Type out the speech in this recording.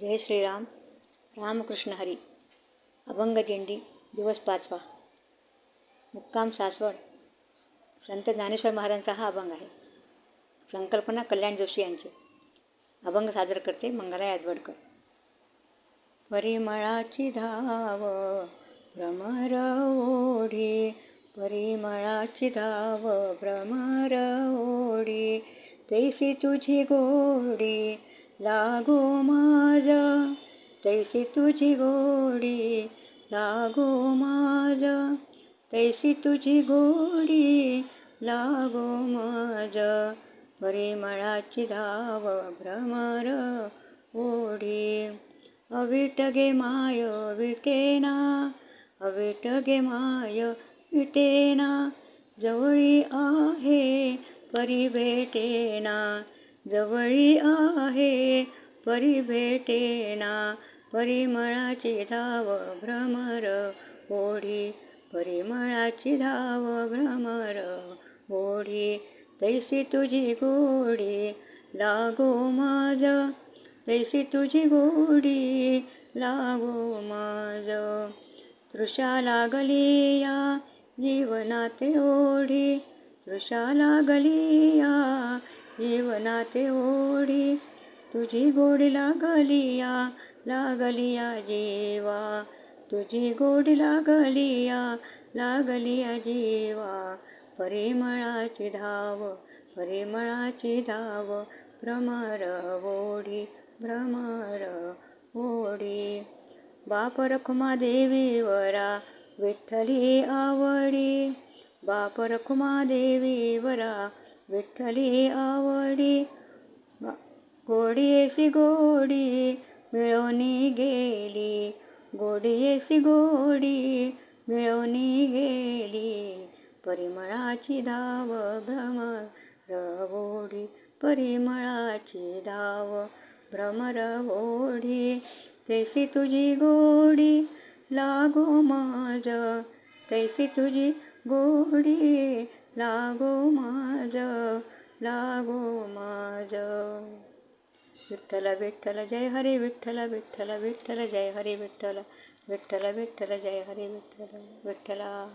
जय श्रीराम. रामकृष्ण हरी. अभंग दिंडी दिवस 5वा. मुक्काम सासवड. संत ज्ञानेश्वर महाराजांचा हा अभंग आहे. संकल्पना कल्याण जोशी यांची. अभंग सादर करते मंगला यादवडकर. परिमळाची धाव भ्रमर ओढी, परिमळाची धाव भ्रमर ओढी, तैसी तुझी गोडी लागो माझ, तैसी तुझी गोडी लागो माझ, तैसी तुझी गोडी लागो माझ, परिमळाची धाव भ्रमर ओढी. अविट गे माय विटेना, अविट गे माय विटेना, जवळी आहे परी भेटेना, जवळी आहे परी भेटेना, परिमळाची धाव भ्रमर ओढी, परिमळाची धाव भ्रमर ओढी, तैसी तुझी गोडी लागो माझ, तैसी तुझी गोडी लागो माझ. तृषा लागली या जीवनाते ओढी, तृषा लागली या जीवनाते ओढी, तुझी गोडी लागली या जीवा, तुझी गोडी लागली या जीवा, परिमळाची धाव, परिमळाची धाव भ्रमर ओढी, भ्रमर ओढी. बाप रखुमा देवीवरा विठ्ठली आवडी, बाप रखुमा देवीवरा विठ्ठली आवडी, गोडीयेसी गोडी मिळवणी गेली, गोडीयेसी गोडी मिळवणी गेली, परिमळाची धाव भ्रमर ओढी, परिमळाची धाव भ्रमर ओढी, तैसी तुझी गोडी लागो माझ, तैसी तुझी गोडी लागो माझ, लागो माझ. विठ्ठल विठ्ठल जय हरी विठ्ठल, विठ्ठल विठ्ठल जय हरी विठ्ठल, विठ्ठल विठ्ठल जय हरी विठ्ठल, विठ्ठला.